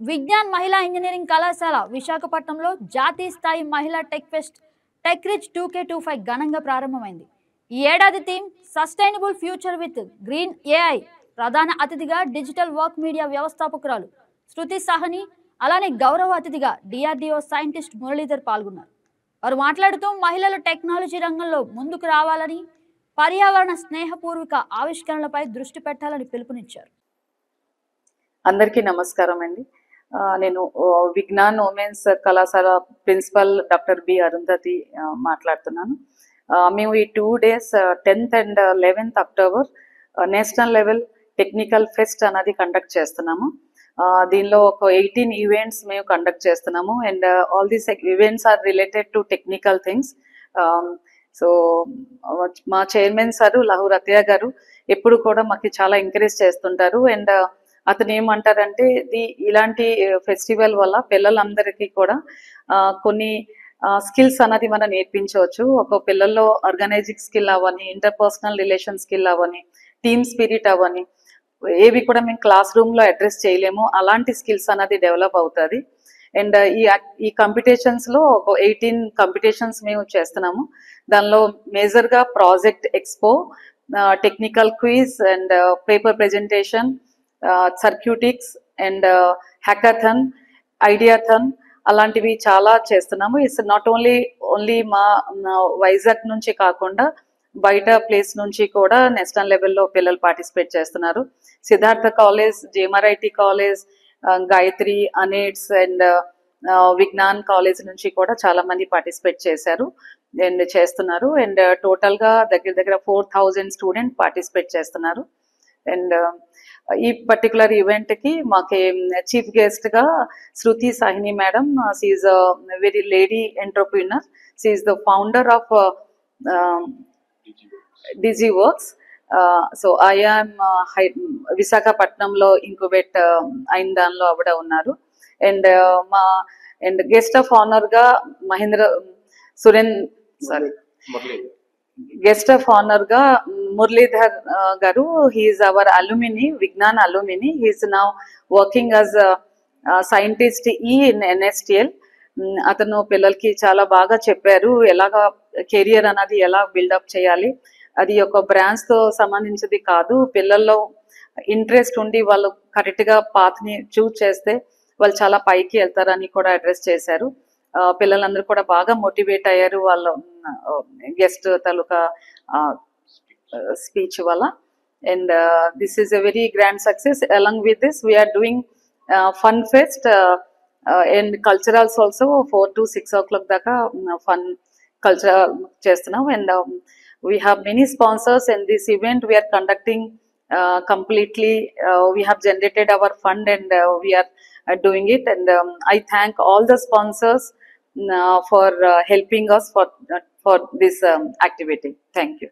విజ్ఞాన్ మహిళా ఇంజనీరింగ్ కళాశాల విశాఖపట్నంలో జాతీయ స్థాయి మహిళా tech fest tech rich 2K25 ఘనంగా ప్రారంభమైంది. ఈ ఏడాది theme sustainable future with green AI. ప్రధాన అతిథిగా డిజిటల్ వర్క్ మీడియా వ్యవస్థాపకురాలు శృతి సాహని, అలానే గౌరవ అతిథిగా DRDO సైంటిస్ట్ మురళీధర్ పాల్గొన్నారు. వారు మాట్లాడుతూ మహిళలు టెక్నాలజీ రంగంలో ముందుకు రావాలని, పర్యావరణ స్నేహపూర్వక ఆవిష్కరణలపై దృష్టి పెట్టాలని పిలుపునిచ్చారు. అందరికీ నమస్కారం అండి. నేను విజ్ఞాన్ ఉమెన్స్ కళాశాల ప్రిన్సిపల్ డాక్టర్ బి అరుంధతి మాట్లాడుతున్నాను. మేము ఈ 2 days 10th and 11th October national level technical fest అనేది కండక్ట్ చేస్తున్నాము. దీనిలో ఒక 18 ఈవెంట్స్ మేము కండక్ట్ చేస్తున్నాము and all these events are related to technical things. So మా చైర్మన్ సారు లాహూర్ అతయ్య గారు ఎప్పుడు కూడా మాకు చాలా ఎంకరేజ్ చేస్తుంటారు. అండ్ అతను ఏమంటారంటే ఇలాంటి ఫెస్టివల్ వల్ల పిల్లలందరికీ కూడా కొన్ని స్కిల్స్ అన్నది మనం నేర్పించవచ్చు. ఒక పిల్లల్లో ఆర్గనైజింగ్ స్కిల్ అవని, ఇంటర్పర్సనల్ రిలేషన్ స్కిల్ అవని, టీమ్ స్పిరిట్ అవని, ఏవి కూడా మేము క్లాస్ రూమ్లో అడ్రస్ చేయలేము, అలాంటి స్కిల్స్ అన్నది డెవలప్ అవుతుంది. అండ్ ఈ కాంపిటీషన్స్లో ఒక 18 కాంపిటీషన్స్ మేము చేస్తున్నాము. దానిలో మేజర్గా project expo, technical quiz and paper presentation, circuitix and hackathon, ideathon అలాంటివి చాలా చేస్తున్నాము. ఇట్స్ నాట్ ఓన్లీ మా వైజాగ్ నుంచి కాకుండా బయట ప్లేస్ నుంచి కూడా నేషనల్ లెవెల్లో పిల్లలు పార్టిసిపేట్ చేస్తున్నారు. Siddhartha college, JMRIT college, Gayatri, ANITS and Vignan college నుంచి కూడా చాలా మంది పార్టిసిపేట్ చేశారు అండ్ చేస్తున్నారు. అండ్ టోటల్గా దగ్గర 4000 స్టూడెంట్ పార్టిసిపేట్ చేస్తున్నారు. అండ్ ఈ పర్టికులర్ ఈవెంట్కి మాకు చీఫ్ గెస్ట్గా Shruti Sahini madam. She is a very lady entrepreneur. She is the founder of Digi Works. So IIM విశాఖపట్నంలో ఇంక్యుబేట్ అయిన దానిలో ఆవిడ ఉన్నారు. అండ్ గెస్ట్ ఆఫ్ ఆనర్గా గెస్ట్ ఆఫ్ ఆనర్ గా మురళీధర్ గారు. He is our alumni, Vignan alumni. He is now working as scientist in NSTL. అతను పిల్లలకి చాలా బాగా చెప్పారు ఎలాగా కెరియర్ అనేది ఎలా బిల్డప్ చేయాలి. అది ఒక బ్రాంచ్ తో సంబంధించింది కాదు, పిల్లల్లో ఇంట్రెస్ట్ ఉండి వాళ్ళు కరెక్ట్ గా పాత్ ని చూజ్ చేస్తే వాళ్ళు చాలా పైకి వెళ్తారని కూడా అడ్రస్ చేశారు. పిల్లలందరూ కూడా బాగా మోటివేట్ అయ్యారు వాళ్ళ గెస్ట్ తాలూకా స్పీచ్ వల్ల. And this is a very grand success. Along with this we are doing fun fest and culturals also 4 to 6 o'clock దాకా ఫన్ కల్చరల్ చేస్తున్నాం. And we have many sponsors in this event. We are conducting completely. We have generated our fund and we are doing it. And I thank all the sponsors for helping us for this activity. Thank you.